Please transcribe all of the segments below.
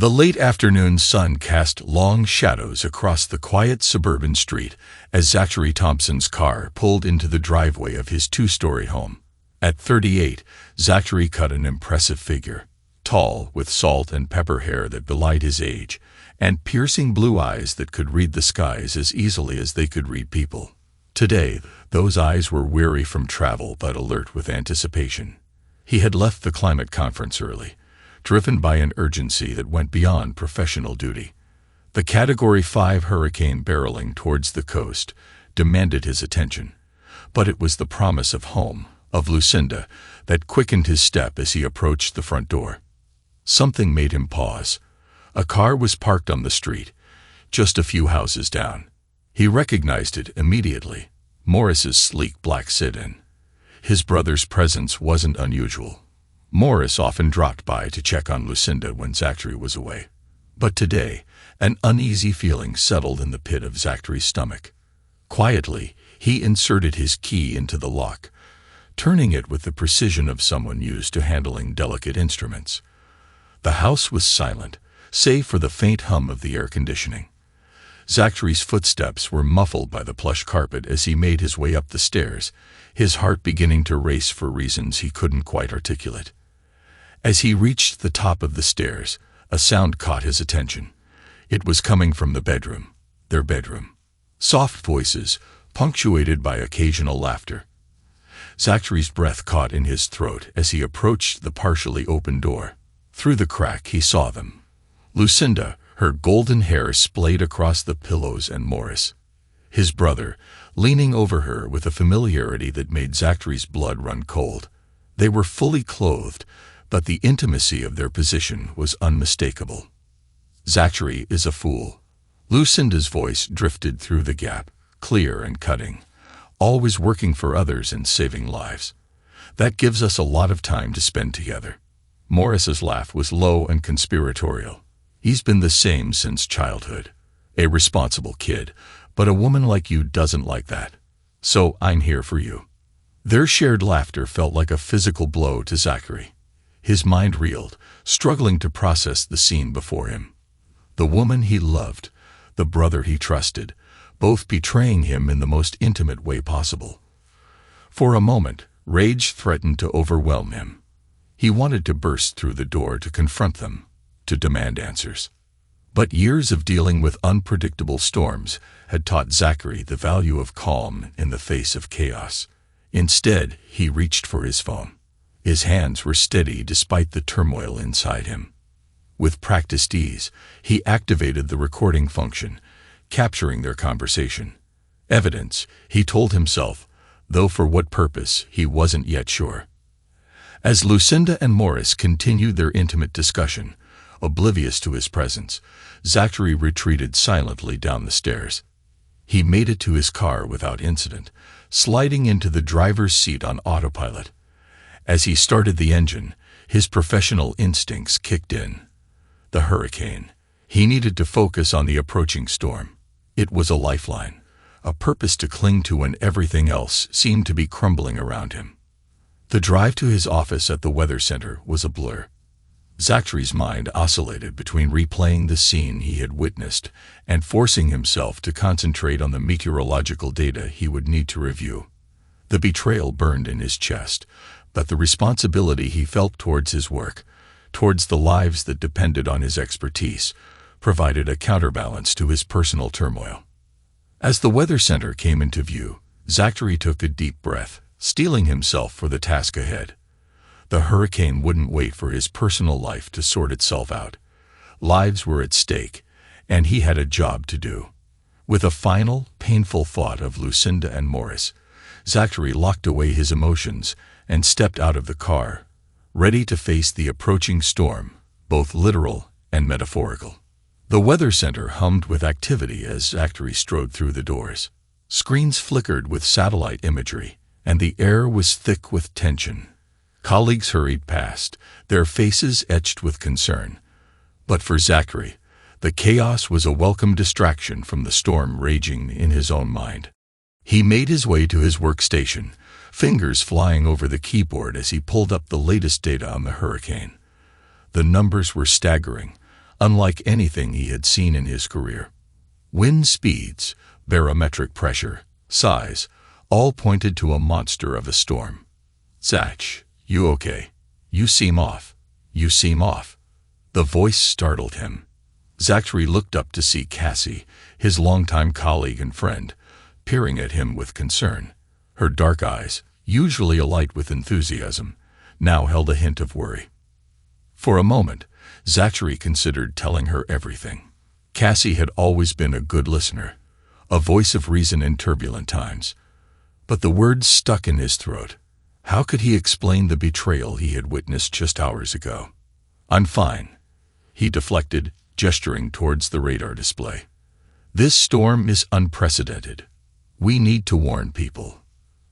The late afternoon sun cast long shadows across the quiet suburban street as Zachary Thompson's car pulled into the driveway of his two-story home. At 38, Zachary cut an impressive figure, tall, with salt and pepper hair that belied his age, and piercing blue eyes that could read the skies as easily as they could read people. Today, those eyes were weary from travel but alert with anticipation. He had left the climate conference early, driven by an urgency that went beyond professional duty. The Category 5 hurricane barreling towards the coast demanded his attention, but it was the promise of home, of Lucinda, that quickened his step as he approached the front door. Something made him pause. A car was parked on the street, just a few houses down. He recognized it immediately, Morris's sleek black sit-in. His brother's presence wasn't unusual. Morris often dropped by to check on Lucinda when Zachary was away. But today, an uneasy feeling settled in the pit of Zachary's stomach. Quietly, he inserted his key into the lock, turning it with the precision of someone used to handling delicate instruments. The house was silent, save for the faint hum of the air conditioning. Zachary's footsteps were muffled by the plush carpet as he made his way up the stairs, his heart beginning to race for reasons he couldn't quite articulate. As he reached the top of the stairs, a sound caught his attention. It was coming from the bedroom, their bedroom. Soft voices, punctuated by occasional laughter. Zachary's breath caught in his throat as he approached the partially open door. Through the crack he saw them. Lucinda, her golden hair splayed across the pillows, and Morris, his brother, leaning over her with a familiarity that made Zachary's blood run cold. They were fully clothed, but the intimacy of their position was unmistakable. "Zachary is a fool." Lucinda's voice drifted through the gap, clear and cutting. "Always working for others and saving lives. That gives us a lot of time to spend together." Morris's laugh was low and conspiratorial. "He's been the same since childhood. A responsible kid, but a woman like you doesn't like that. So I'm here for you." Their shared laughter felt like a physical blow to Zachary. His mind reeled, struggling to process the scene before him. The woman he loved, the brother he trusted, both betraying him in the most intimate way possible. For a moment, rage threatened to overwhelm him. He wanted to burst through the door to confront them, to demand answers. But years of dealing with unpredictable storms had taught Zachary the value of calm in the face of chaos. Instead, he reached for his phone. His hands were steady despite the turmoil inside him. With practiced ease, he activated the recording function, capturing their conversation. Evidence, he told himself, though for what purpose he wasn't yet sure. As Lucinda and Morris continued their intimate discussion, oblivious to his presence, Zachary retreated silently down the stairs. He made it to his car without incident, sliding into the driver's seat on autopilot. As he started the engine, his professional instincts kicked in. The hurricane. He needed to focus on the approaching storm. It was a lifeline, a purpose to cling to when everything else seemed to be crumbling around him. The drive to his office at the weather center was a blur. Zachary's mind oscillated between replaying the scene he had witnessed and forcing himself to concentrate on the meteorological data he would need to review. The betrayal burned in his chest, but the responsibility he felt towards his work, towards the lives that depended on his expertise, provided a counterbalance to his personal turmoil. As the weather center came into view, Zachary took a deep breath, steeling himself for the task ahead. The hurricane wouldn't wait for his personal life to sort itself out. Lives were at stake, and he had a job to do. With a final, painful thought of Lucinda and Morris, Zachary locked away his emotions and stepped out of the car, ready to face the approaching storm, both literal and metaphorical. The weather center hummed with activity as Zachary strode through the doors. Screens flickered with satellite imagery, and the air was thick with tension. Colleagues hurried past, their faces etched with concern. But for Zachary, the chaos was a welcome distraction from the storm raging in his own mind. He made his way to his workstation, fingers flying over the keyboard as he pulled up the latest data on the hurricane. The numbers were staggering, unlike anything he had seen in his career. Wind speeds, barometric pressure, size, all pointed to a monster of a storm. "Zach, you okay? You seem off. You seem off." The voice startled him. Zachary looked up to see Cassie, his longtime colleague and friend, peering at him with concern. Her dark eyes, usually alight with enthusiasm, now held a hint of worry. For a moment, Zachary considered telling her everything. Cassie had always been a good listener, a voice of reason in turbulent times. But the words stuck in his throat. How could he explain the betrayal he had witnessed just hours ago? "I'm fine," he deflected, gesturing towards the radar display. "This storm is unprecedented. We need to warn people."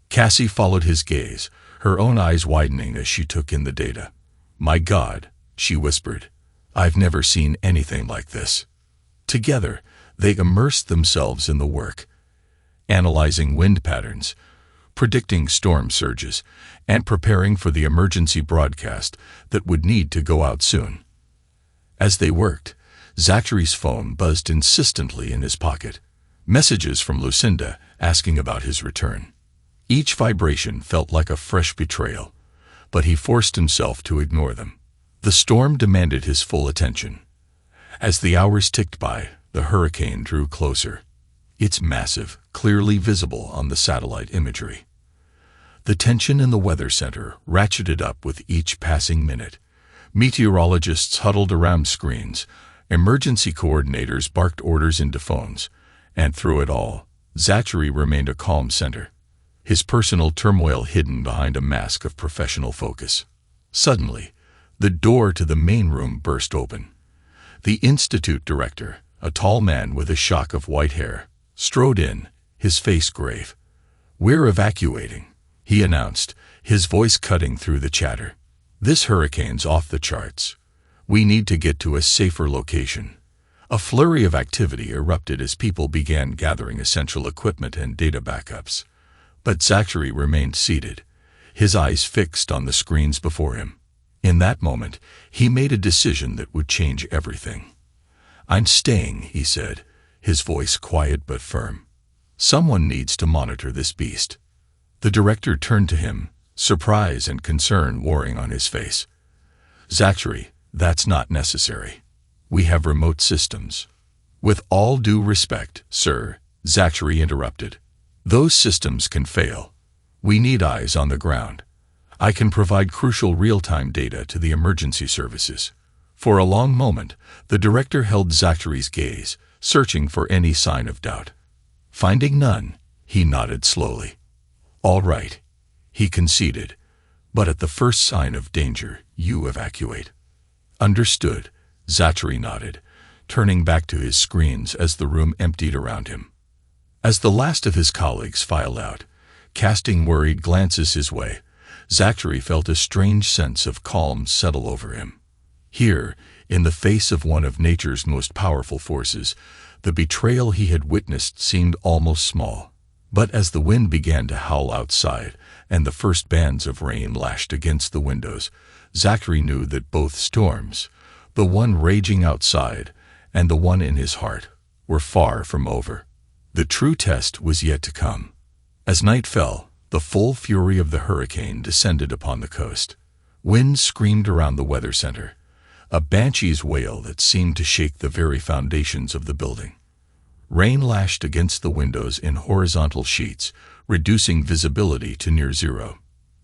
Cassie followed his gaze, her own eyes widening as she took in the data. "My God," she whispered, "I've never seen anything like this." Together, they immersed themselves in the work, analyzing wind patterns, predicting storm surges, and preparing for the emergency broadcast that would need to go out soon. As they worked, Zachary's phone buzzed insistently in his pocket. Messages from Lucinda asking about his return. Each vibration felt like a fresh betrayal, but he forced himself to ignore them. The storm demanded his full attention. As the hours ticked by, the hurricane drew closer. It's massive, clearly visible on the satellite imagery. The tension in the weather center ratcheted up with each passing minute. Meteorologists huddled around screens, emergency coordinators barked orders into phones, and through it all, Zachary remained a calm center, his personal turmoil hidden behind a mask of professional focus. Suddenly, the door to the main room burst open. The institute director, a tall man with a shock of white hair, strode in, his face grave. "We're evacuating," he announced, his voice cutting through the chatter. "This hurricane's off the charts. We need to get to a safer location." A flurry of activity erupted as people began gathering essential equipment and data backups. But Zachary remained seated, his eyes fixed on the screens before him. In that moment, he made a decision that would change everything. "I'm staying," he said, his voice quiet but firm. "Someone needs to monitor this beast." The director turned to him, surprise and concern warring on his face. "Zachary, that's not necessary. We have remote systems." "With all due respect, sir," Zachary interrupted, "those systems can fail. We need eyes on the ground. I can provide crucial real-time data to the emergency services." For a long moment, the director held Zachary's gaze, searching for any sign of doubt. Finding none, he nodded slowly. "All right," he conceded, "but at the first sign of danger, you evacuate." "Understood," Zachary nodded, turning back to his screens as the room emptied around him. As the last of his colleagues filed out, casting worried glances his way, Zachary felt a strange sense of calm settle over him. Here, in the face of one of nature's most powerful forces, the betrayal he had witnessed seemed almost small. But as the wind began to howl outside and the first bands of rain lashed against the windows, Zachary knew that both storms, the one raging outside and the one in his heart, were far from over. The true test was yet to come. As night fell, the full fury of the hurricane descended upon the coast. Wind screamed around the weather center, a banshee's wail that seemed to shake the very foundations of the building. Rain lashed against the windows in horizontal sheets, reducing visibility to near zero.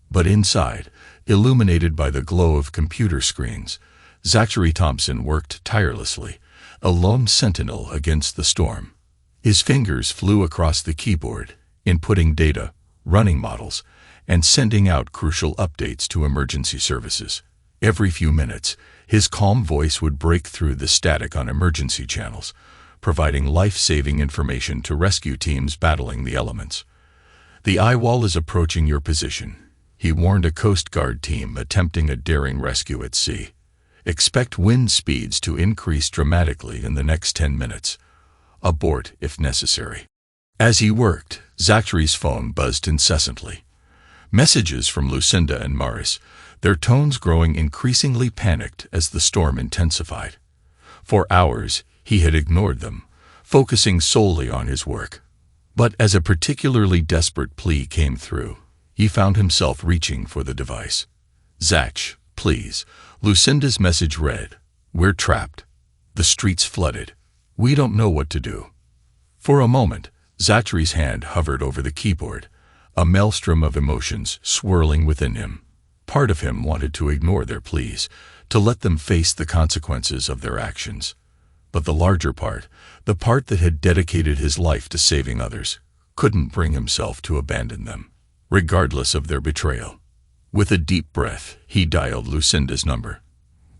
But inside, illuminated by the glow of computer screens, Zachary Thompson worked tirelessly, a lone sentinel against the storm. His fingers flew across the keyboard, inputting data, running models, and sending out crucial updates to emergency services. Every few minutes, his calm voice would break through the static on emergency channels, providing life-saving information to rescue teams battling the elements. "The eye wall is approaching your position," he warned a Coast Guard team attempting a daring rescue at sea. "Expect wind speeds to increase dramatically in the next 10 minutes. Abort if necessary." As he worked, Zachary's phone buzzed incessantly. Messages from Lucinda and Maurice, their tones growing increasingly panicked as the storm intensified. For hours, he had ignored them, focusing solely on his work. But as a particularly desperate plea came through, he found himself reaching for the device. "Zach, please," Lucinda's message read. "We're trapped. The street's flooded. We don't know what to do." For a moment, Zachary's hand hovered over the keyboard, a maelstrom of emotions swirling within him. Part of him wanted to ignore their pleas, to let them face the consequences of their actions. But the larger part, the part that had dedicated his life to saving others, couldn't bring himself to abandon them, regardless of their betrayal. With a deep breath, he dialed Lucinda's number.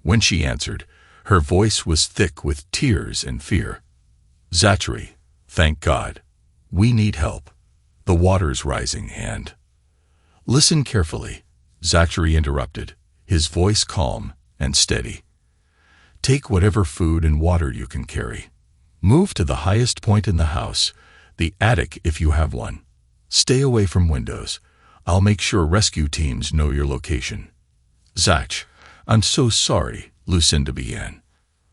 When she answered, her voice was thick with tears and fear. "Zachary, thank God. We need help. The water's rising and—" "Listen carefully," Zachary interrupted, his voice calm and steady. "Take whatever food and water you can carry. Move to the highest point in the house, the attic if you have one. Stay away from windows. I'll make sure rescue teams know your location." "Zach, I'm so sorry," Lucinda began.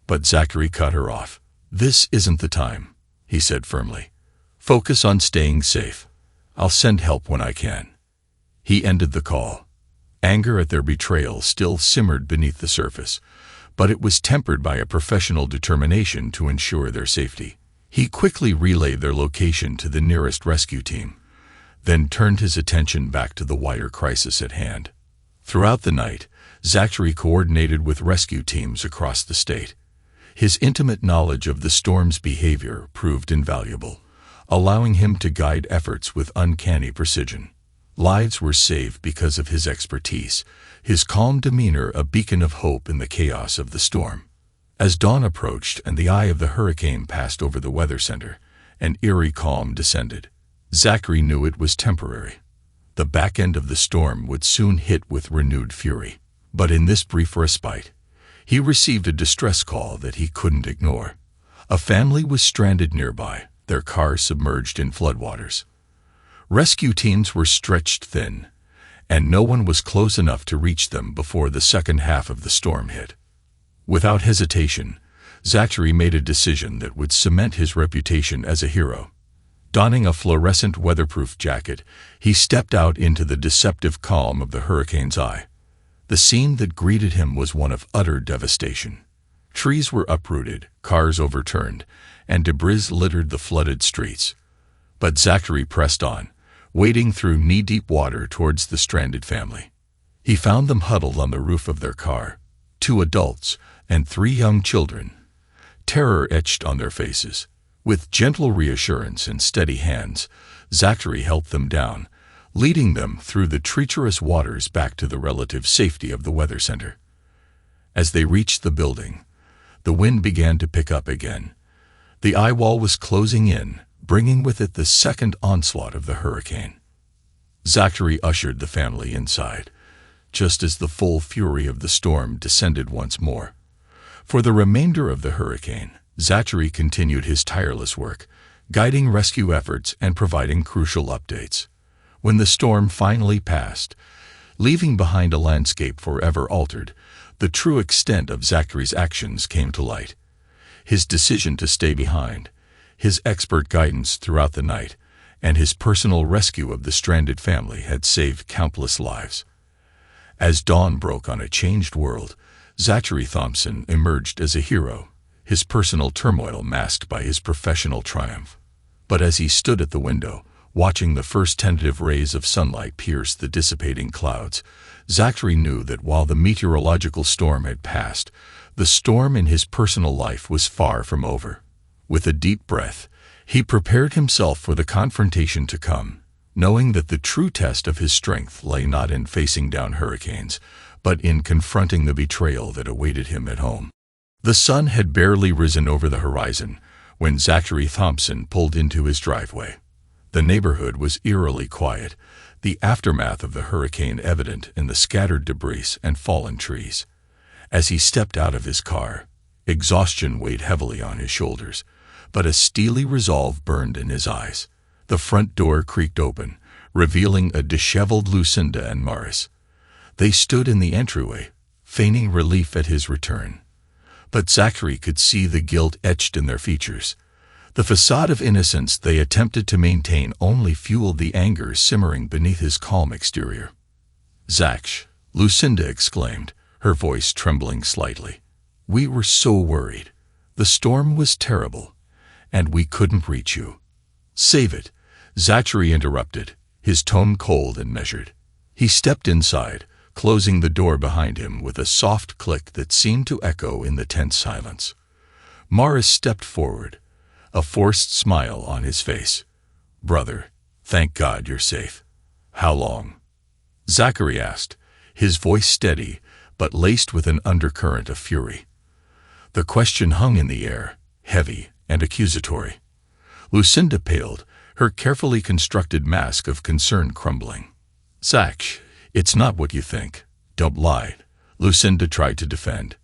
But Zachary cut her off. "This isn't the time," he said firmly. "Focus on staying safe. I'll send help when I can." He ended the call. Anger at their betrayal still simmered beneath the surface, but it was tempered by a professional determination to ensure their safety. He quickly relayed their location to the nearest rescue team, then turned his attention back to the wider crisis at hand. Throughout the night, Zachary coordinated with rescue teams across the state. His intimate knowledge of the storm's behavior proved invaluable, allowing him to guide efforts with uncanny precision. Lives were saved because of his expertise, his calm demeanor a beacon of hope in the chaos of the storm. As dawn approached and the eye of the hurricane passed over the weather center, an eerie calm descended. Zachary knew it was temporary. The back end of the storm would soon hit with renewed fury. But in this brief respite, he received a distress call that he couldn't ignore. A family was stranded nearby, their car submerged in floodwaters. Rescue teams were stretched thin, and no one was close enough to reach them before the second half of the storm hit. Without hesitation, Zachary made a decision that would cement his reputation as a hero. Donning a fluorescent weatherproof jacket, he stepped out into the deceptive calm of the hurricane's eye. The scene that greeted him was one of utter devastation. Trees were uprooted, cars overturned, and debris littered the flooded streets. But Zachary pressed on, wading through knee-deep water towards the stranded family. He found them huddled on the roof of their car, 2 adults and 3 young children, terror etched on their faces. With gentle reassurance and steady hands, Zachary helped them down, leading them through the treacherous waters back to the relative safety of the weather center. As they reached the building, the wind began to pick up again. The eye wall was closing in, bringing with it the second onslaught of the hurricane. Zachary ushered the family inside, just as the full fury of the storm descended once more. For the remainder of the hurricane, Zachary continued his tireless work, guiding rescue efforts and providing crucial updates. When the storm finally passed, leaving behind a landscape forever altered, the true extent of Zachary's actions came to light. His decision to stay behind, his expert guidance throughout the night, and his personal rescue of the stranded family had saved countless lives. As dawn broke on a changed world, Zachary Thompson emerged as a hero, his personal turmoil masked by his professional triumph. But as he stood at the window, watching the first tentative rays of sunlight pierce the dissipating clouds, Zachary knew that while the meteorological storm had passed, the storm in his personal life was far from over. With a deep breath, he prepared himself for the confrontation to come, knowing that the true test of his strength lay not in facing down hurricanes, but in confronting the betrayal that awaited him at home. The sun had barely risen over the horizon when Zachary Thompson pulled into his driveway. The neighborhood was eerily quiet, the aftermath of the hurricane evident in the scattered debris and fallen trees. As he stepped out of his car, exhaustion weighed heavily on his shoulders, but a steely resolve burned in his eyes. The front door creaked open, revealing a disheveled Lucinda and Morris. They stood in the entryway, feigning relief at his return. but Zachary could see the guilt etched in their features. The facade of innocence they attempted to maintain only fueled the anger simmering beneath his calm exterior. "Zach," Lucinda exclaimed, her voice trembling slightly. "We were so worried. The storm was terrible, and we couldn't reach you." "Save it," Zachary interrupted, his tone cold and measured. He stepped inside, closing the door behind him with a soft click that seemed to echo in the tense silence. Morris stepped forward, a forced smile on his face. "Brother, thank God you're safe. How long?" Zachary asked, his voice steady but laced with an undercurrent of fury. The question hung in the air, heavy and accusatory. Lucinda paled, her carefully constructed mask of concern crumbling. "Zach, it's not what you think. Don't lie," Lucinda tried to defend.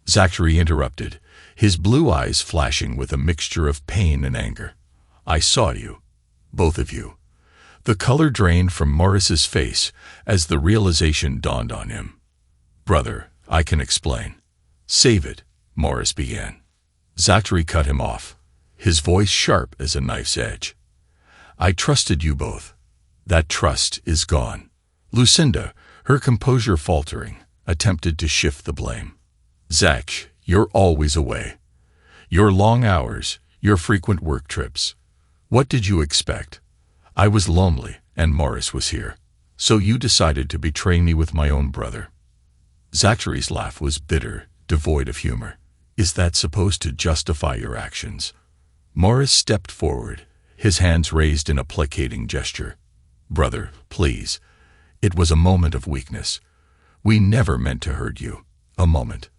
Zachary interrupted, his blue eyes flashing with a mixture of pain and anger. "I saw you. Both of you." The color drained from Morris's face as the realization dawned on him. "Brother, I can explain." "Save it," Morris began. Zachary cut him off, his voice sharp as a knife's edge. "I trusted you both. That trust is gone." Lucinda, her composure faltering, attempted to shift the blame. "Zach, you're always away. Your long hours, your frequent work trips. What did you expect? I was lonely, and Morris was here. So you decided to betray me with my own brother." Zachary's laugh was bitter, devoid of humor. "Is that supposed to justify your actions?" Morris stepped forward, his hands raised in a placating gesture. "Brother, please. It was a moment of weakness. We never meant to hurt you. A moment."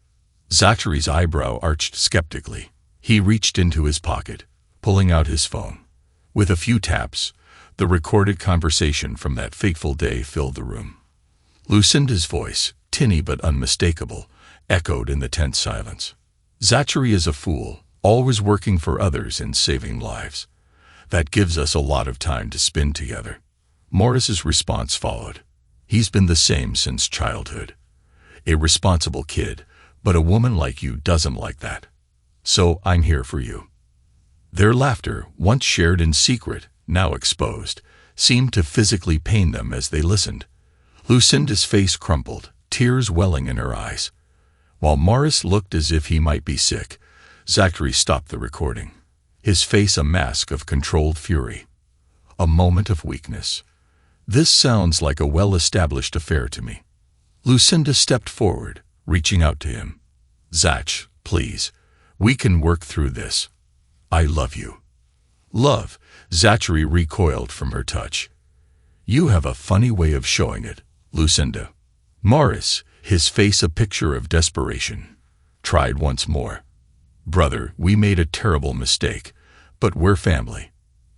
Zachary's eyebrow arched skeptically. He reached into his pocket, pulling out his phone. With a few taps, the recorded conversation from that fateful day filled the room. Lucinda's voice, tinny but unmistakable, echoed in the tense silence. "Zachary is a fool, always working for others and saving lives. That gives us a lot of time to spend together." Morris's response followed. "He's been the same since childhood. A responsible kid, but a woman like you doesn't like that. So I'm here for you." Their laughter, once shared in secret, now exposed, seemed to physically pain them as they listened. Lucinda's face crumpled, tears welling in her eyes. While Morris looked as if he might be sick, Zachary stopped the recording, his face a mask of controlled fury. "A moment of weakness. This sounds like a well-established affair to me." Lucinda stepped forward, reaching out to him. "Zach, please. We can work through this. I love you." "Love?" Zachary recoiled from her touch. "You have a funny way of showing it, Lucinda." Morris, his face a picture of desperation, tried once more. "Brother, we made a terrible mistake, but we're family.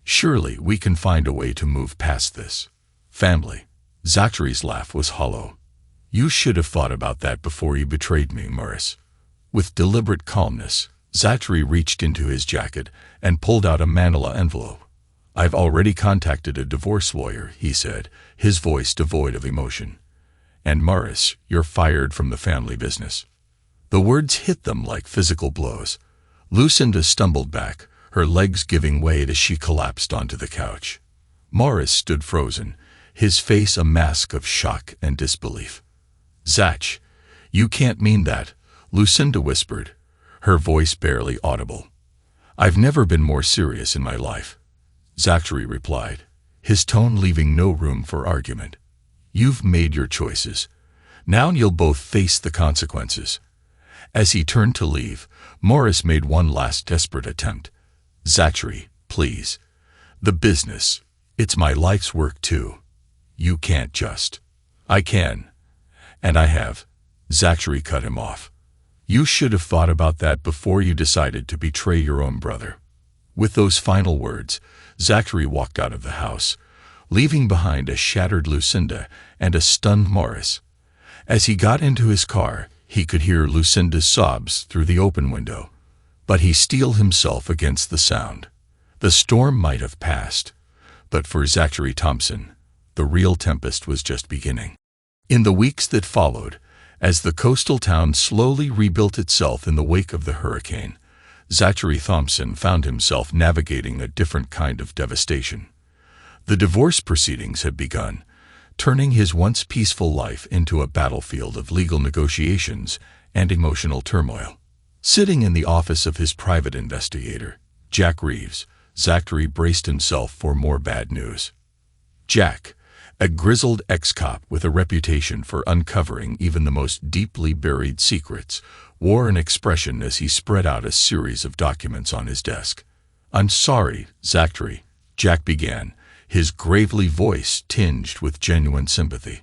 Surely we can find a way to move past this." "Family?" Zachary's laugh was hollow. "You should have thought about that before you betrayed me, Morris." With deliberate calmness, Zachary reached into his jacket and pulled out a manila envelope. "I've already contacted a divorce lawyer," he said, his voice devoid of emotion. "And Morris, you're fired from the family business." The words hit them like physical blows. Lucinda stumbled back, her legs giving way as she collapsed onto the couch. Morris stood frozen, his face a mask of shock and disbelief. "Zach, you can't mean that," Lucinda whispered, her voice barely audible. "I've never been more serious in my life," Zachary replied, his tone leaving no room for argument. "You've made your choices. Now you'll both face the consequences." As he turned to leave, Morris made one last desperate attempt. "Zachary, please. The business. It's my life's work too. You can't just." "I can. And I have." Zachary cut him off. "You should have thought about that before you decided to betray your own brother." With those final words, Zachary walked out of the house, leaving behind a shattered Lucinda and a stunned Morris. As he got into his car, he could hear Lucinda's sobs through the open window, but he steeled himself against the sound. The storm might have passed, but for Zachary Thompson, the real tempest was just beginning. In the weeks that followed, As the coastal town slowly rebuilt itself in the wake of the hurricane, Zachary Thompson found himself navigating a different kind of devastation. The divorce proceedings had begun, turning his once peaceful life into a battlefield of legal negotiations and emotional turmoil. Sitting in the office of his private investigator, Jack Reeves, Zachary braced himself for more bad news. Jack, a grizzled ex-cop with a reputation for uncovering even the most deeply buried secrets, wore an expression as he spread out a series of documents on his desk. "I'm sorry, Zachary," Jack began, his gravely voice tinged with genuine sympathy.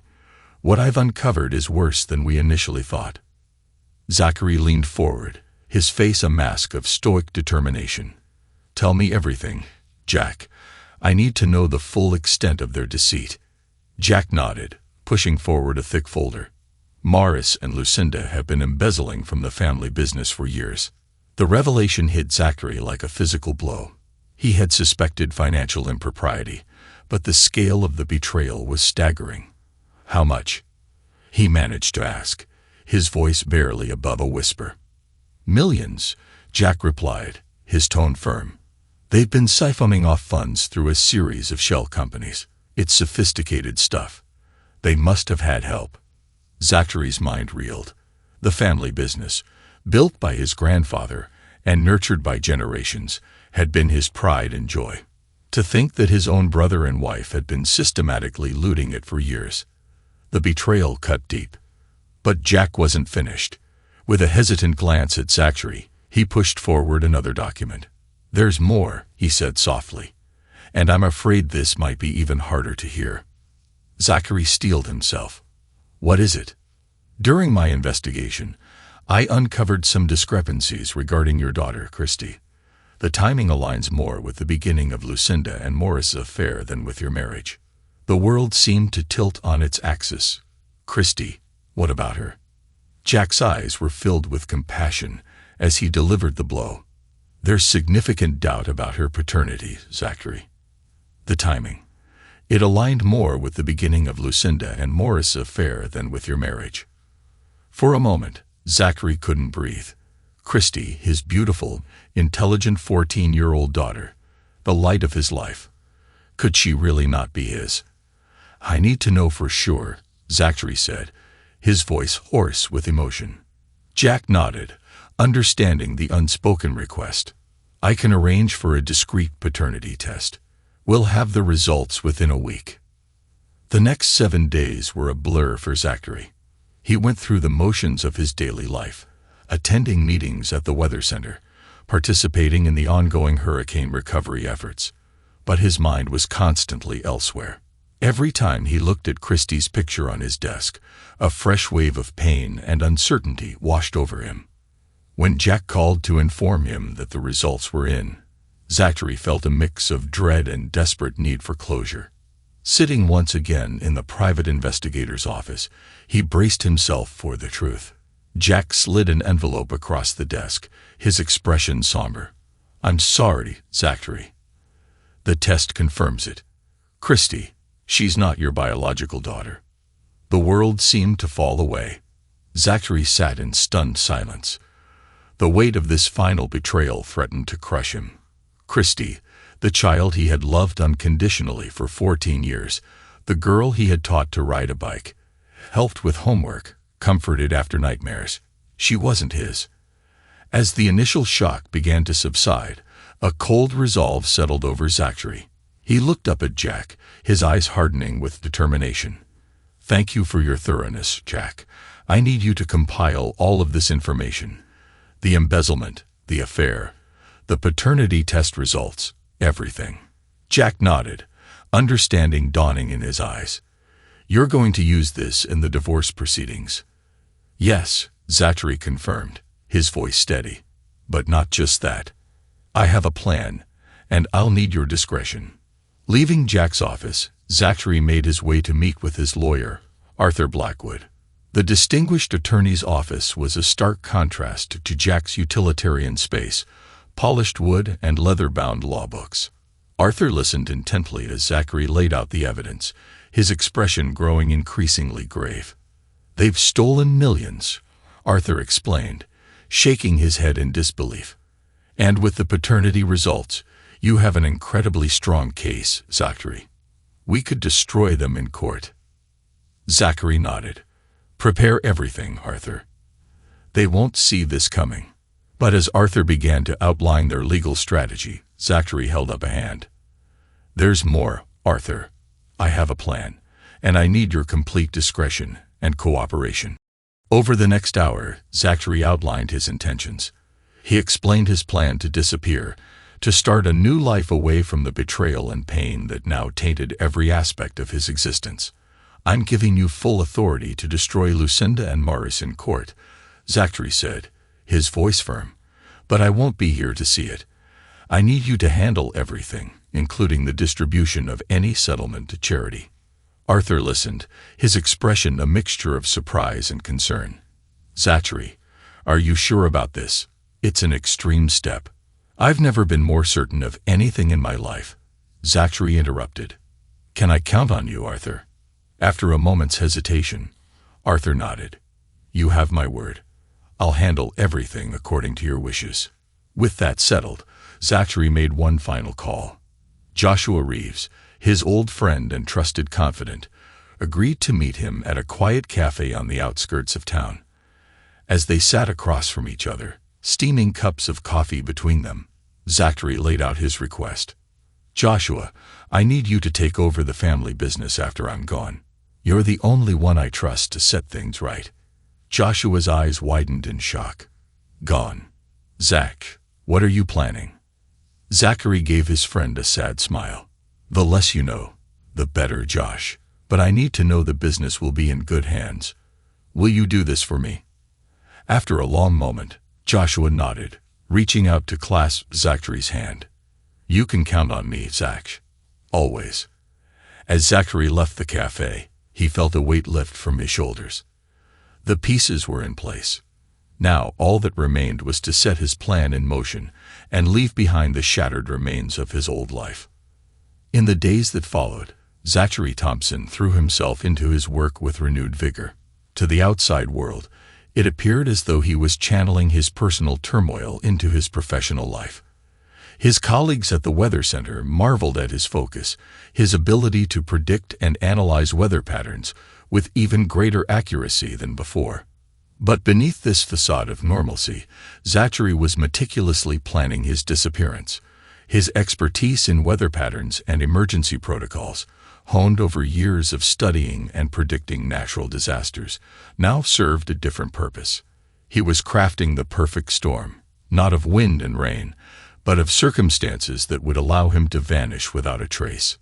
"What I've uncovered is worse than we initially thought." Zachary leaned forward, his face a mask of stoic determination. "Tell me everything, Jack. I need to know the full extent of their deceit." Jack nodded, pushing forward a thick folder. "Morris and Lucinda have been embezzling from the family business for years." The revelation hit Zachary like a physical blow. He had suspected financial impropriety, but the scale of the betrayal was staggering. "How much?" he managed to ask, his voice barely above a whisper. "Millions," Jack replied, his tone firm. "They've been siphoning off funds through a series of shell companies. It's sophisticated stuff. They must have had help." Zachary's mind reeled. The family business, built by his grandfather and nurtured by generations, had been his pride and joy. To think that his own brother and wife had been systematically looting it for years. The betrayal cut deep. But Jack wasn't finished. With a hesitant glance at Zachary, he pushed forward another document. "There's more," he said softly, "and I'm afraid this might be even harder to hear." Zachary steeled himself. "What is it?" "During my investigation, I uncovered some discrepancies regarding your daughter, Christy. The timing aligns more with the beginning of Lucinda and Morris' affair than with your marriage. The world seemed to tilt on its axis. Christy, what about her?" Jack's eyes were filled with compassion as he delivered the blow. "There's significant doubt about her paternity, Zachary. The timing. It aligned more with the beginning of Lucinda and Morris' affair than with your marriage." For a moment, Zachary couldn't breathe. Christy, his beautiful, intelligent 14-year-old daughter, the light of his life. Could she really not be his? "I need to know for sure," Zachary said, his voice hoarse with emotion. Jack nodded, understanding the unspoken request. "I can arrange for a discreet paternity test. We'll have the results within a week." The next 7 days were a blur for Zachary. He went through the motions of his daily life, attending meetings at the weather center, participating in the ongoing hurricane recovery efforts. But his mind was constantly elsewhere. Every time he looked at Christie's picture on his desk, a fresh wave of pain and uncertainty washed over him. When Jack called to inform him that the results were in, Zachary felt a mix of dread and desperate need for closure. Sitting once again in the private investigator's office, he braced himself for the truth. Jack slid an envelope across the desk, his expression somber. "I'm sorry, Zachary. The test confirms it. Christy, she's not your biological daughter." The world seemed to fall away. Zachary sat in stunned silence. The weight of this final betrayal threatened to crush him. Christy, the child he had loved unconditionally for 14 years, the girl he had taught to ride a bike, helped with homework, comforted after nightmares. She wasn't his. As the initial shock began to subside, a cold resolve settled over Zachary. He looked up at Jack, his eyes hardening with determination. "Thank you for your thoroughness, Jack. I need you to compile all of this information. The embezzlement, the affair, the paternity test results, everything." Jack nodded, understanding dawning in his eyes. "You're going to use this in the divorce proceedings." "Yes," Zachary confirmed, his voice steady. "But not just that. I have a plan, and I'll need your discretion." Leaving Jack's office, Zachary made his way to meet with his lawyer, Arthur Blackwood. The distinguished attorney's office was a stark contrast to Jack's utilitarian space, polished wood and leather-bound law books. Arthur listened intently as Zachary laid out the evidence, his expression growing increasingly grave. They've stolen millions, Arthur explained, shaking his head in disbelief. And with the paternity results, you have an incredibly strong case, Zachary. We could destroy them in court. Zachary nodded. Prepare everything, Arthur. They won't see this coming. But as Arthur began to outline their legal strategy, Zachary held up a hand. There's more, Arthur. I have a plan, and I need your complete discretion and cooperation. Over the next hour, Zachary outlined his intentions. He explained his plan to disappear, to start a new life away from the betrayal and pain that now tainted every aspect of his existence. I'm giving you full authority to destroy Lucinda and Morris in court, Zachary said, his voice firm. But I won't be here to see it. I need you to handle everything, including the distribution of any settlement to charity. Arthur listened, his expression a mixture of surprise and concern. Zachary, are you sure about this? It's an extreme step. I've never been more certain of anything in my life. Zachary interrupted. Can I count on you, Arthur? After a moment's hesitation, Arthur nodded. You have my word. I'll handle everything according to your wishes. With that settled, Zachary made one final call. Joshua Reeves, his old friend and trusted confidant, agreed to meet him at a quiet cafe on the outskirts of town. As they sat across from each other, steaming cups of coffee between them, Zachary laid out his request. Joshua, I need you to take over the family business after I'm gone. You're the only one I trust to set things right. Joshua's eyes widened in shock. Gone. Zach, what are you planning? Zachary gave his friend a sad smile. The less you know, the better, Josh. But I need to know the business will be in good hands. Will you do this for me? After a long moment, Joshua nodded, reaching out to clasp Zachary's hand. You can count on me, Zach. Always. As Zachary left the cafe, he felt a weight lift from his shoulders. The pieces were in place. Now all that remained was to set his plan in motion and leave behind the shattered remains of his old life. In the days that followed, Zachary Thompson threw himself into his work with renewed vigor. To the outside world, it appeared as though he was channeling his personal turmoil into his professional life. His colleagues at the Weather Center marveled at his focus, his ability to predict and analyze weather patterns with even greater accuracy than before. But beneath this facade of normalcy, Zachary was meticulously planning his disappearance. His expertise in weather patterns and emergency protocols, honed over years of studying and predicting natural disasters, now served a different purpose. He was crafting the perfect storm, not of wind and rain, but of circumstances that would allow him to vanish without a trace.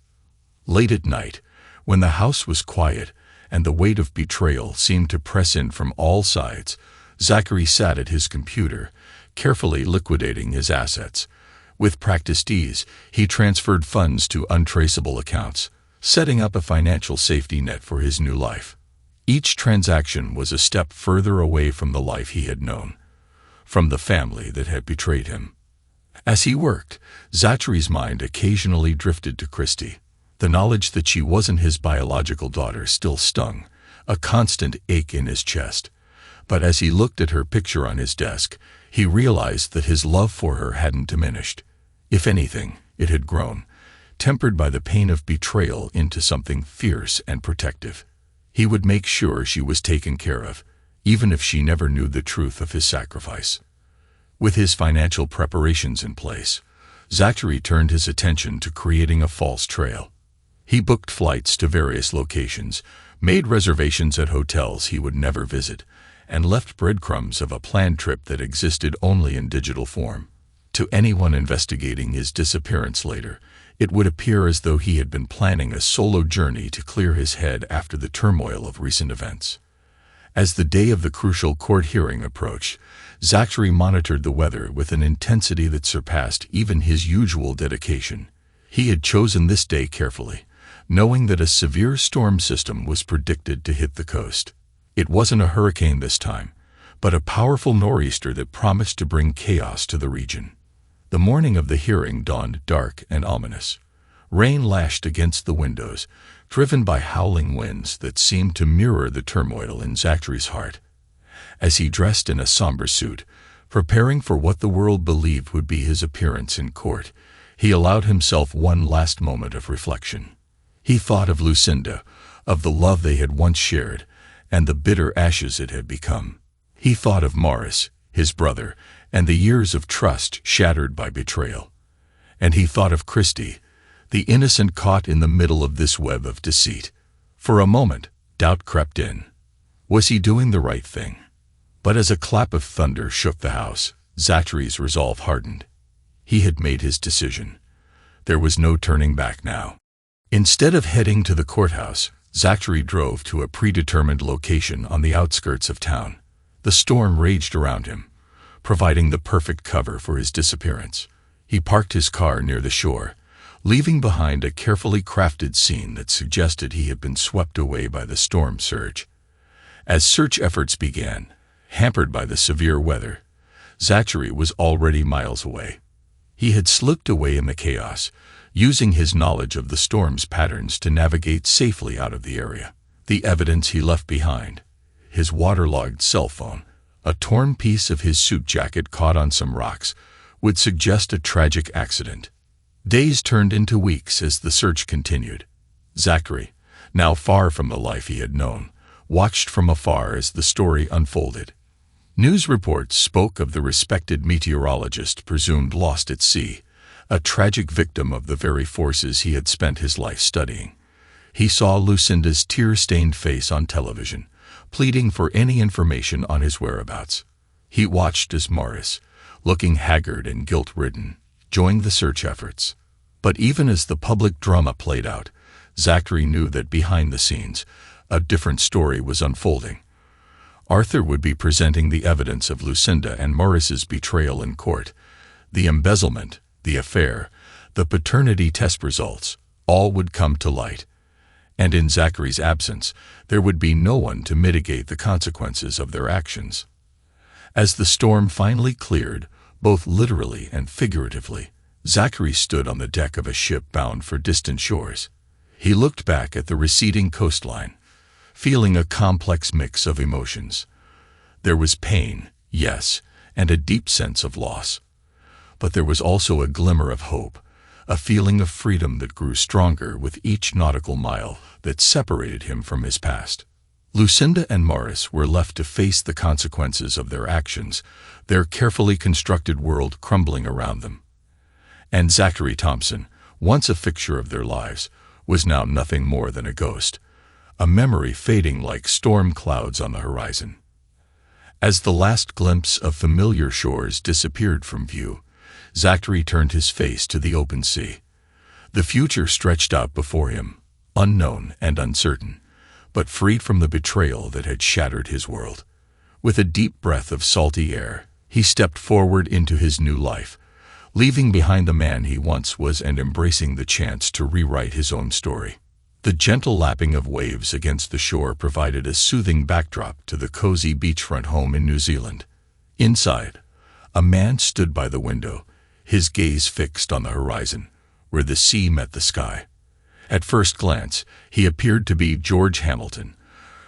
Late at night, when the house was quiet and the weight of betrayal seemed to press in from all sides, Zachary sat at his computer, carefully liquidating his assets. With practiced ease, he transferred funds to untraceable accounts, setting up a financial safety net for his new life. Each transaction was a step further away from the life he had known, from the family that had betrayed him. As he worked, Zachary's mind occasionally drifted to Christy. The knowledge that she wasn't his biological daughter still stung, a constant ache in his chest. But as he looked at her picture on his desk, he realized that his love for her hadn't diminished. If anything, it had grown, tempered by the pain of betrayal into something fierce and protective. He would make sure she was taken care of, even if she never knew the truth of his sacrifice. With his financial preparations in place, Zachary turned his attention to creating a false trail. He booked flights to various locations, made reservations at hotels he would never visit, and left breadcrumbs of a planned trip that existed only in digital form. To anyone investigating his disappearance later, it would appear as though he had been planning a solo journey to clear his head after the turmoil of recent events. As the day of the crucial court hearing approached, Zachary monitored the weather with an intensity that surpassed even his usual dedication. He had chosen this day carefully, knowing that a severe storm system was predicted to hit the coast. It wasn't a hurricane this time, but a powerful nor'easter that promised to bring chaos to the region. The morning of the hearing dawned dark and ominous. Rain lashed against the windows, driven by howling winds that seemed to mirror the turmoil in Zachary's heart. As he dressed in a somber suit, preparing for what the world believed would be his appearance in court, he allowed himself one last moment of reflection. He thought of Lucinda, of the love they had once shared, and the bitter ashes it had become. He thought of Morris, his brother, and the years of trust shattered by betrayal. And he thought of Christie, the innocent caught in the middle of this web of deceit. For a moment, doubt crept in. Was he doing the right thing? But as a clap of thunder shook the house, Zachary's resolve hardened. He had made his decision. There was no turning back now. Instead of heading to the courthouse, Zachary drove to a predetermined location on the outskirts of town. The storm raged around him, providing the perfect cover for his disappearance. He parked his car near the shore, leaving behind a carefully crafted scene that suggested he had been swept away by the storm surge. As search efforts began, hampered by the severe weather, Zachary was already miles away. He had slipped away in the chaos, using his knowledge of the storm's patterns to navigate safely out of the area. The evidence he left behind, his waterlogged cell phone, a torn piece of his suit jacket caught on some rocks, would suggest a tragic accident. Days turned into weeks as the search continued. Zachary, now far from the life he had known, watched from afar as the story unfolded. News reports spoke of the respected meteorologist presumed lost at sea, a tragic victim of the very forces he had spent his life studying. He saw Lucinda's tear-stained face on television, pleading for any information on his whereabouts. He watched as Morris, looking haggard and guilt-ridden, joined the search efforts. But even as the public drama played out, Zachary knew that behind the scenes, a different story was unfolding. Arthur would be presenting the evidence of Lucinda and Morris's betrayal in court. The embezzlement, the affair, the paternity test results, all would come to light. And in Zachary's absence, there would be no one to mitigate the consequences of their actions. As the storm finally cleared, both literally and figuratively, Zachary stood on the deck of a ship bound for distant shores. He looked back at the receding coastline, feeling a complex mix of emotions. There was pain, yes, and a deep sense of loss. But there was also a glimmer of hope, a feeling of freedom that grew stronger with each nautical mile that separated him from his past. Lucinda and Morris were left to face the consequences of their actions, their carefully constructed world crumbling around them. And Zachary Thompson, once a fixture of their lives, was now nothing more than a ghost, a memory fading like storm clouds on the horizon. As the last glimpse of familiar shores disappeared from view, Zachary turned his face to the open sea. The future stretched out before him, unknown and uncertain, but freed from the betrayal that had shattered his world. With a deep breath of salty air, he stepped forward into his new life, leaving behind the man he once was and embracing the chance to rewrite his own story. The gentle lapping of waves against the shore provided a soothing backdrop to the cozy beachfront home in New Zealand. Inside, a man stood by the window, his gaze fixed on the horizon, where the sea met the sky. At first glance, he appeared to be George Hamilton,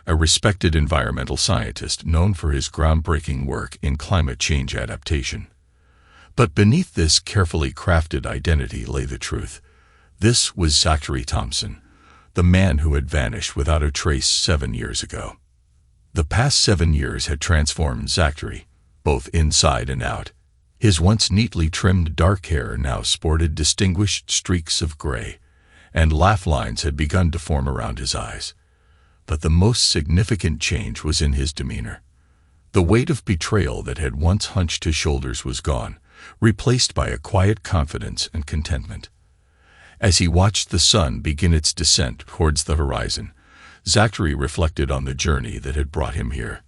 a respected environmental scientist known for his groundbreaking work in climate change adaptation. But beneath this carefully crafted identity lay the truth. This was Zachary Thompson, the man who had vanished without a trace 7 years ago. The past 7 years had transformed Zachary, both inside and out. His once neatly trimmed dark hair now sported distinguished streaks of gray, and laugh lines had begun to form around his eyes. But the most significant change was in his demeanor. The weight of betrayal that had once hunched his shoulders was gone, replaced by a quiet confidence and contentment. As he watched the sun begin its descent towards the horizon, Zachary reflected on the journey that had brought him here.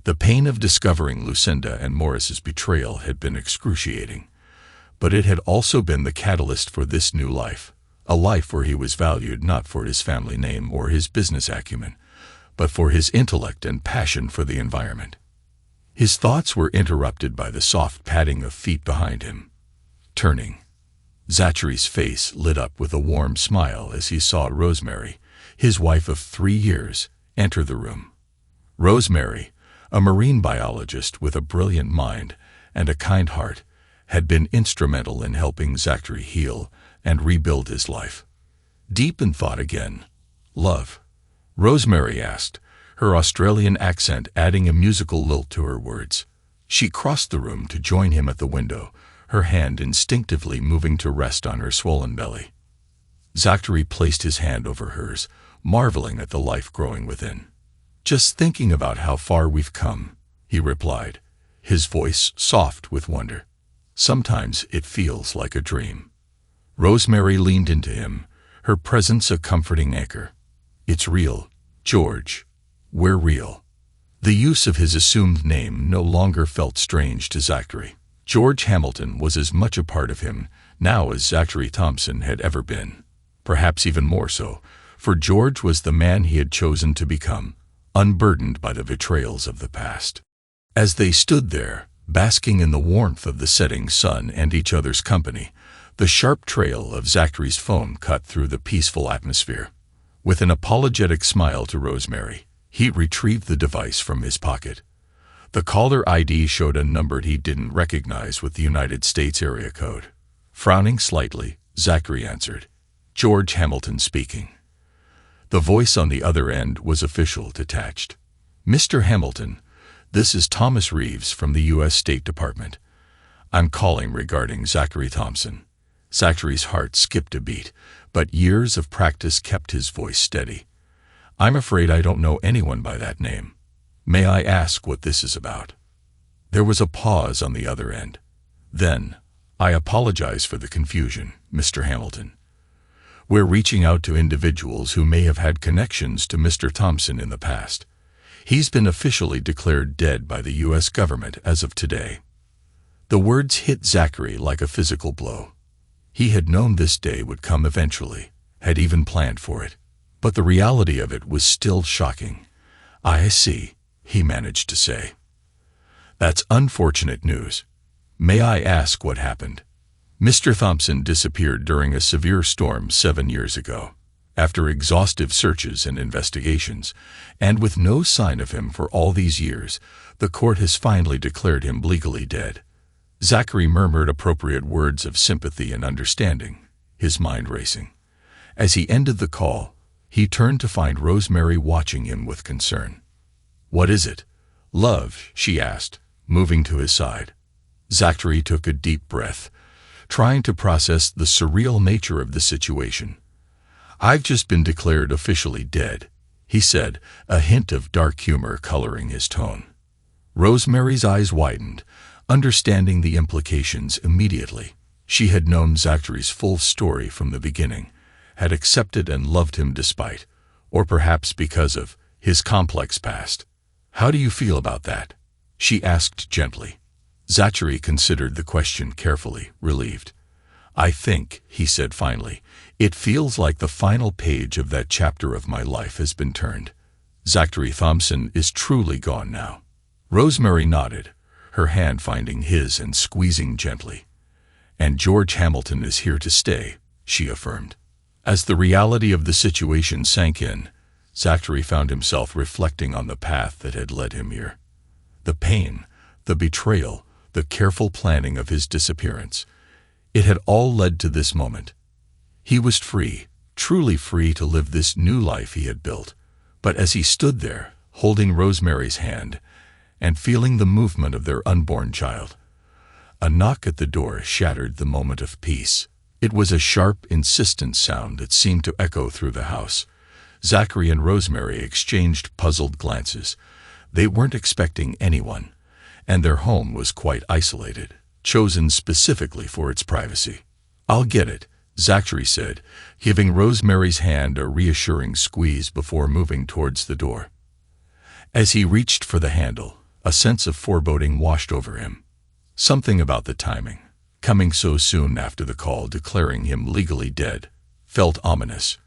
The pain of discovering Lucinda and Morris's betrayal had been excruciating, but it had also been the catalyst for this new life, a life where he was valued not for his family name or his business acumen, but for his intellect and passion for the environment. His thoughts were interrupted by the soft padding of feet behind him. Turning, Zachary's face lit up with a warm smile as he saw Rosemary, his wife of 3 years, enter the room. Rosemary, a marine biologist with a brilliant mind and a kind heart, had been instrumental in helping Zachary heal and rebuild his life. Deep in thought again. "Love?" Rosemary asked, her Australian accent adding a musical lilt to her words. She crossed the room to join him at the window, her hand instinctively moving to rest on her swollen belly. Zachary placed his hand over hers, marveling at the life growing within. "Just thinking about how far we've come," he replied, his voice soft with wonder. "Sometimes it feels like a dream." Rosemary leaned into him, her presence a comforting anchor. "It's real, George. We're real." The use of his assumed name no longer felt strange to Zachary. George Hamilton was as much a part of him now as Zachary Thompson had ever been. Perhaps even more so, for George was the man he had chosen to become, unburdened by the betrayals of the past. As they stood there, basking in the warmth of the setting sun and each other's company, the sharp trail of Zachary's phone cut through the peaceful atmosphere. With an apologetic smile to Rosemary, he retrieved the device from his pocket. The caller ID showed a number he didn't recognize with the United States area code. Frowning slightly, Zachary answered, "George Hamilton speaking." The voice on the other end was official, detached. "Mr. Hamilton, this is Thomas Reeves from the U.S. State Department. I'm calling regarding Zachary Thompson." Zachary's heart skipped a beat, but years of practice kept his voice steady. "I'm afraid I don't know anyone by that name. May I ask what this is about?" There was a pause on the other end. Then, "I apologize for the confusion, Mr. Hamilton. We're reaching out to individuals who may have had connections to Mr. Thompson in the past. He's been officially declared dead by the U.S. government as of today." The words hit Zachary like a physical blow. He had known this day would come eventually, had even planned for it, but the reality of it was still shocking. "I see," he managed to say. "That's unfortunate news. May I ask what happened?" Mr. Thompson disappeared during a severe storm 7 years ago. After exhaustive searches and investigations, and with no sign of him for all these years, the court has finally declared him legally dead. Zachary murmured appropriate words of sympathy and understanding, his mind racing. As he ended the call, he turned to find Rosemary watching him with concern. "What is it, love?" she asked, moving to his side. Zachary took a deep breath, trying to process the surreal nature of the situation. "I've just been declared officially dead," he said, a hint of dark humor coloring his tone. Rosemary's eyes widened, understanding the implications immediately. She had known Zachary's full story from the beginning, had accepted and loved him despite, or perhaps because of, his complex past. "How do you feel about that?" she asked gently. Zachary considered the question carefully, relieved. "I think," he said finally, "it feels like the final page of that chapter of my life has been turned. Zachary Thompson is truly gone now." Rosemary nodded, her hand finding his and squeezing gently. "And George Hamilton is here to stay," she affirmed. As the reality of the situation sank in, Zachary found himself reflecting on the path that had led him here. The pain, the betrayal, the careful planning of his disappearance. It had all led to this moment. He was free, truly free to live this new life he had built. But as he stood there, holding Rosemary's hand, and feeling the movement of their unborn child, a knock at the door shattered the moment of peace. It was a sharp, insistent sound that seemed to echo through the house. Zachary and Rosemary exchanged puzzled glances. They weren't expecting anyone, and their home was quite isolated, chosen specifically for its privacy. "I'll get it," Zachary said, giving Rosemary's hand a reassuring squeeze before moving towards the door. As he reached for the handle, a sense of foreboding washed over him. Something about the timing, coming so soon after the call declaring him legally dead, felt ominous.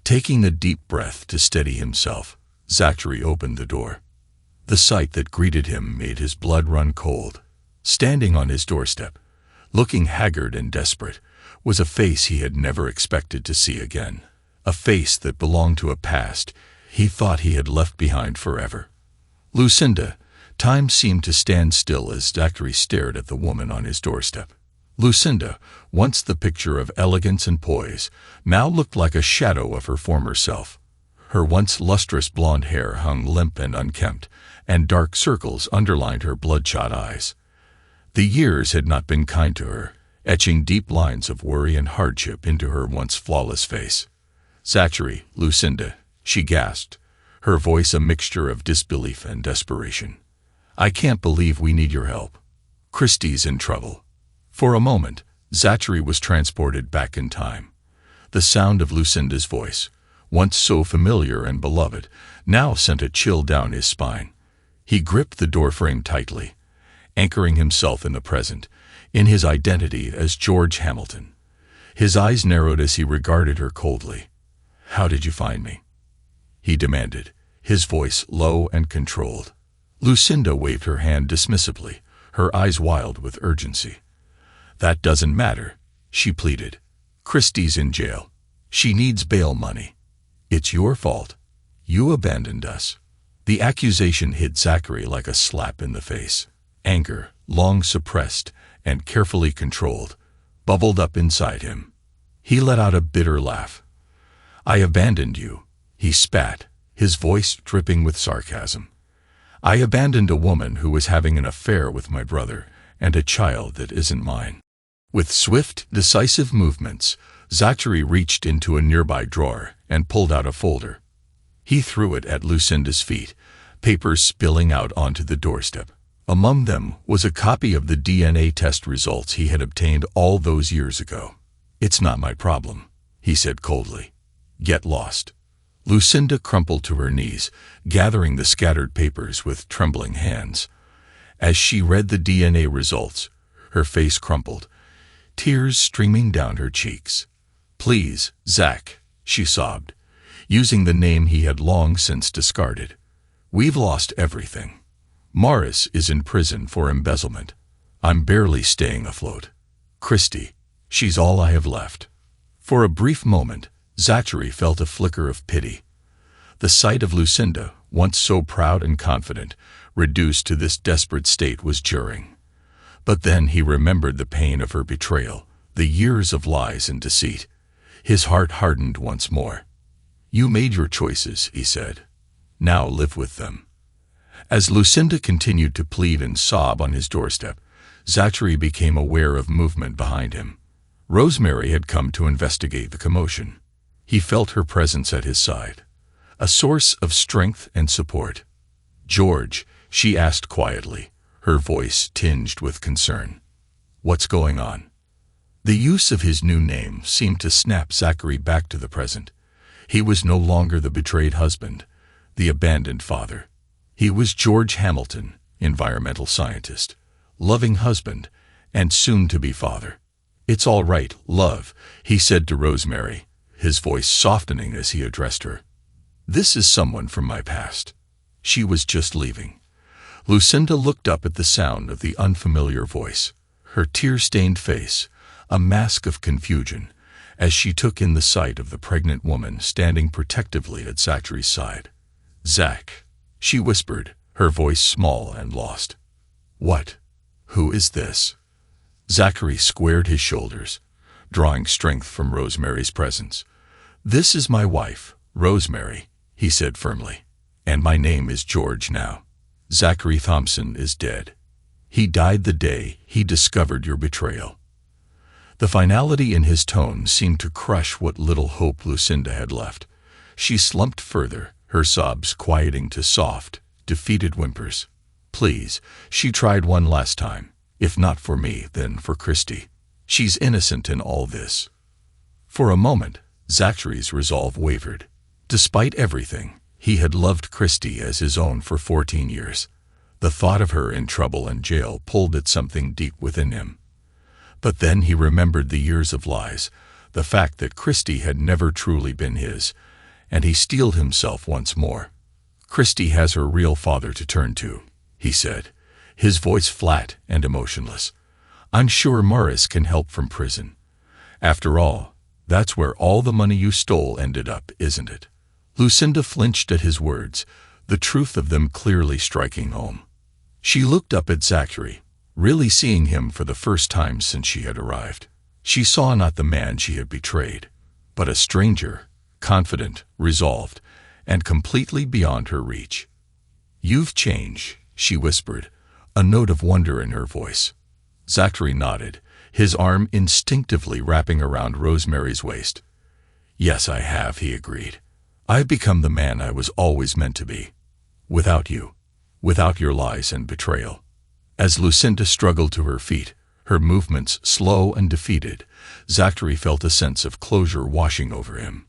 Taking a deep breath to steady himself, Zachary opened the door. The sight that greeted him made his blood run cold. Standing on his doorstep, looking haggard and desperate, was a face he had never expected to see again. A face that belonged to a past he thought he had left behind forever. Lucinda. Time seemed to stand still as Zachary stared at the woman on his doorstep. Lucinda, once the picture of elegance and poise, now looked like a shadow of her former self. Her once lustrous blonde hair hung limp and unkempt, and dark circles underlined her bloodshot eyes. The years had not been kind to her, etching deep lines of worry and hardship into her once flawless face. "Zachary, Lucinda," she gasped, her voice a mixture of disbelief and desperation. "I can't believe we need your help. Christy's in trouble." For a moment, Zachary was transported back in time. The sound of Lucinda's voice, once so familiar and beloved, now sent a chill down his spine. He gripped the doorframe tightly, anchoring himself in the present, in his identity as George Hamilton. His eyes narrowed as he regarded her coldly. "How did you find me?" he demanded, his voice low and controlled. Lucinda waved her hand dismissively, her eyes wild with urgency. "That doesn't matter," she pleaded. "Christy's in jail. She needs bail money. It's your fault. You abandoned us." The accusation hit Zachary like a slap in the face. Anger, long suppressed and carefully controlled, bubbled up inside him. He let out a bitter laugh. "I abandoned you," he spat, his voice dripping with sarcasm. "I abandoned a woman who was having an affair with my brother and a child that isn't mine." With swift, decisive movements, Zachary reached into a nearby drawer and pulled out a folder. He threw it at Lucinda's feet, papers spilling out onto the doorstep. Among them was a copy of the DNA test results he had obtained all those years ago. "It's not my problem," he said coldly. "Get lost." Lucinda crumpled to her knees, gathering the scattered papers with trembling hands. As she read the DNA results, her face crumpled, tears streaming down her cheeks. "Please, Zach," she sobbed, using the name he had long since discarded. "We've lost everything. Morris is in prison for embezzlement. I'm barely staying afloat. Christy, she's all I have left." For a brief moment, Zachary felt a flicker of pity. The sight of Lucinda, once so proud and confident, reduced to this desperate state was jarring. But then he remembered the pain of her betrayal, the years of lies and deceit. His heart hardened once more. "You made your choices," he said. "Now live with them." As Lucinda continued to plead and sob on his doorstep, Zachary became aware of movement behind him. Rosemary had come to investigate the commotion. He felt her presence at his side, a source of strength and support. "George," she asked quietly, her voice tinged with concern. "What's going on?" The use of his new name seemed to snap Zachary back to the present. He was no longer the betrayed husband, the abandoned father. He was George Hamilton, environmental scientist, loving husband, and soon-to-be father. "It's all right, love," he said to Rosemary, his voice softening as he addressed her. "This is someone from my past. She was just leaving." Lucinda looked up at the sound of the unfamiliar voice, her tear-stained face a mask of confusion, as she took in the sight of the pregnant woman standing protectively at Zachary's side. "Zach," she whispered, her voice small and lost. "What? Who is this?" Zachary squared his shoulders, drawing strength from Rosemary's presence. "This is my wife, Rosemary," he said firmly. "And my name is George now. Zachary Thompson is dead. He died the day he discovered your betrayal." The finality in his tone seemed to crush what little hope Lucinda had left. She slumped further, her sobs quieting to soft, defeated whimpers. "Please," she tried one last time. "If not for me, then for Christy. She's innocent in all this." For a moment, Zachary's resolve wavered. Despite everything, he had loved Christy as his own for 14 years. The thought of her in trouble and jail pulled at something deep within him. But then he remembered the years of lies, the fact that Christy had never truly been his, and he steeled himself once more. "Christy has her real father to turn to," he said, his voice flat and emotionless. I'm sure Morris can help from prison. After all, that's where all the money you stole ended up, isn't it? Lucinda flinched at his words, the truth of them clearly striking home. She looked up at Zachary, really seeing him for the first time since she had arrived. She saw not the man she had betrayed, but a stranger, confident, resolved, and completely beyond her reach. "You've changed," she whispered, a note of wonder in her voice. Zachary nodded, his arm instinctively wrapping around Rosemary's waist. "Yes, I have," he agreed. "I've become the man I was always meant to be. Without you, without your lies and betrayal." As Lucinda struggled to her feet, her movements slow and defeated, Zachary felt a sense of closure washing over him.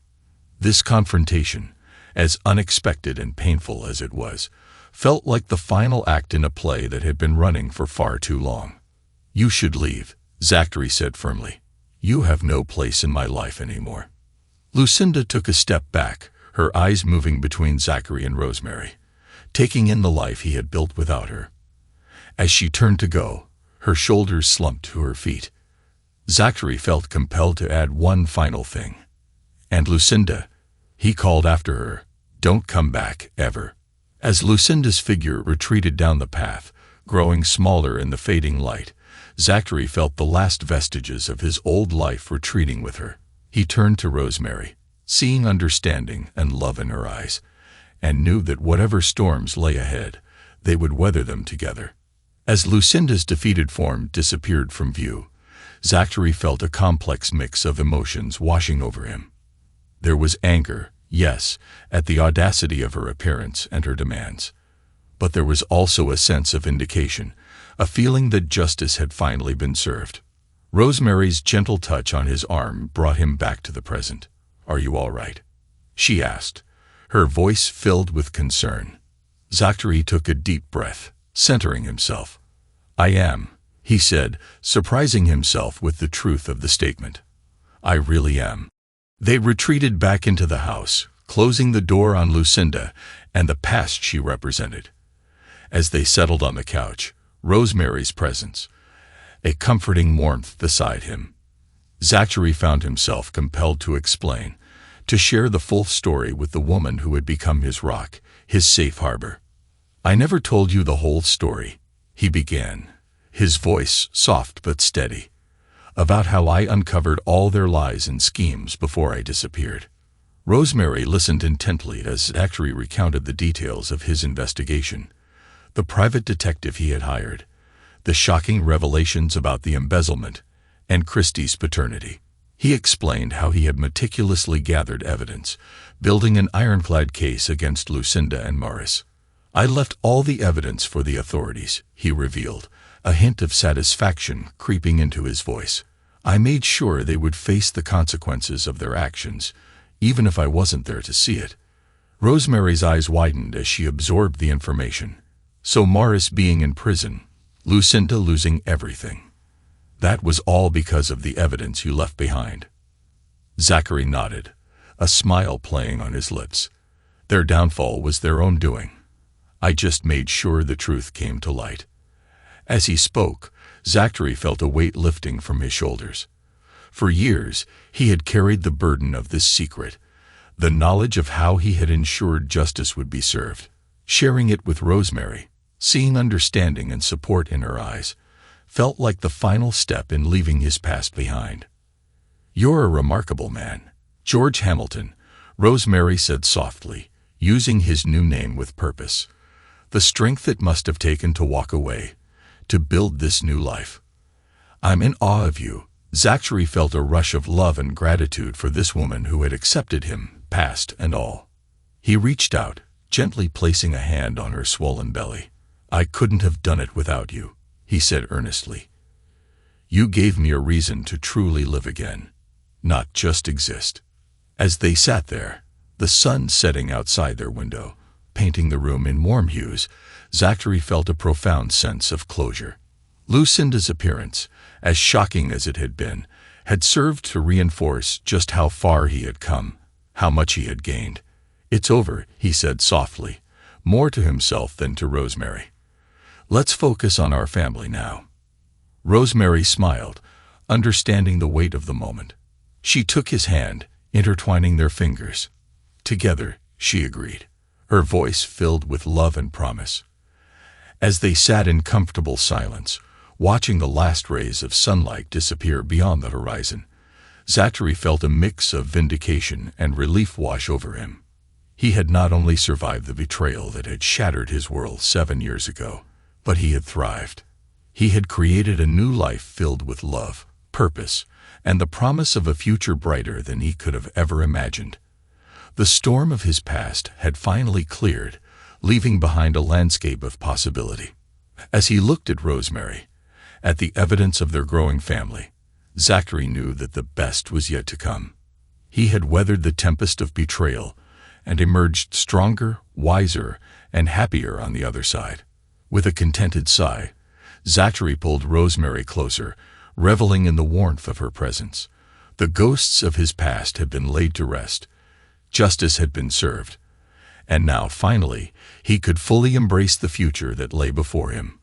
This confrontation, as unexpected and painful as it was, felt like the final act in a play that had been running for far too long. "You should leave," Zachary said firmly. "You have no place in my life anymore." Lucinda took a step back, her eyes moving between Zachary and Rosemary, taking in the life he had built without her. As she turned to go, her shoulders slumped to her feet. Zachary felt compelled to add one final thing. "And Lucinda," he called after her, "don't come back, ever." As Lucinda's figure retreated down the path, growing smaller in the fading light, Zachary felt the last vestiges of his old life retreating with her. He turned to Rosemary, seeing understanding and love in her eyes, and knew that whatever storms lay ahead, they would weather them together. As Lucinda's defeated form disappeared from view, Zachary felt a complex mix of emotions washing over him. There was anger, yes, at the audacity of her appearance and her demands. But there was also a sense of vindication, a feeling that justice had finally been served. Rosemary's gentle touch on his arm brought him back to the present. "Are you all right?" she asked, her voice filled with concern. Zachary took a deep breath, centering himself. "I am," he said, surprising himself with the truth of the statement. "I really am." They retreated back into the house, closing the door on Lucinda and the past she represented. As they settled on the couch, Rosemary's presence, a comforting warmth beside him, Zachary found himself compelled to explain, to share the full story with the woman who had become his rock, his safe harbor. "I never told you the whole story," he began, his voice soft but steady, "about how I uncovered all their lies and schemes before I disappeared." Rosemary listened intently as Zachary recounted the details of his investigation, the private detective he had hired, the shocking revelations about the embezzlement, and Christie's paternity. He explained how he had meticulously gathered evidence, building an ironclad case against Lucinda and Morris. "I left all the evidence for the authorities," he revealed, a hint of satisfaction creeping into his voice. "I made sure they would face the consequences of their actions, even if I wasn't there to see it." Rosemary's eyes widened as she absorbed the information. So Morris being in prison, Lucinda losing everything. That was all because of the evidence you left behind. Zachary nodded, a smile playing on his lips. Their downfall was their own doing. I just made sure the truth came to light. As he spoke, Zachary felt a weight lifting from his shoulders. For years, he had carried the burden of this secret, the knowledge of how he had ensured justice would be served. Sharing it with Rosemary, seeing understanding and support in her eyes, felt like the final step in leaving his past behind. "You're a remarkable man, George Hamilton," Rosemary said softly, using his new name with purpose. "The strength it must have taken to walk away, to build this new life. I'm in awe of you." Zachary felt a rush of love and gratitude for this woman who had accepted him, past and all. He reached out, gently placing a hand on her swollen belly. "I couldn't have done it without you," he said earnestly. "You gave me a reason to truly live again, not just exist." As they sat there, the sun setting outside their window, painting the room in warm hues, Zachary felt a profound sense of closure. Lucinda's appearance, as shocking as it had been, had served to reinforce just how far he had come, how much he had gained. "It's over," he said softly, more to himself than to Rosemary. "Let's focus on our family now." Rosemary smiled, understanding the weight of the moment. She took his hand, intertwining their fingers. Together, she agreed, her voice filled with love and promise. As they sat in comfortable silence, watching the last rays of sunlight disappear beyond the horizon, Zachary felt a mix of vindication and relief wash over him. He had not only survived the betrayal that had shattered his world 7 years ago, but he had thrived. He had created a new life filled with love, purpose, and the promise of a future brighter than he could have ever imagined. The storm of his past had finally cleared, leaving behind a landscape of possibility. As he looked at Rosemary, at the evidence of their growing family, Zachary knew that the best was yet to come. He had weathered the tempest of betrayal and emerged stronger, wiser, and happier on the other side. With a contented sigh, Zachary pulled Rosemary closer, reveling in the warmth of her presence. The ghosts of his past had been laid to rest. Justice had been served. And now, finally, he could fully embrace the future that lay before him.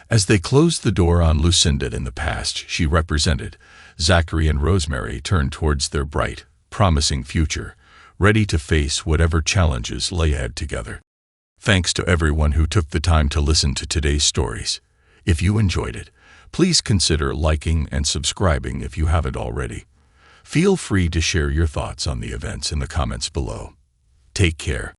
As they closed the door on Lucinda and the past she represented, Zachary and Rosemary turned towards their bright, promising future, ready to face whatever challenges lay ahead together. Thanks to everyone who took the time to listen to today's stories. If you enjoyed it, please consider liking and subscribing if you haven't already. Feel free to share your thoughts on the events in the comments below. Take care.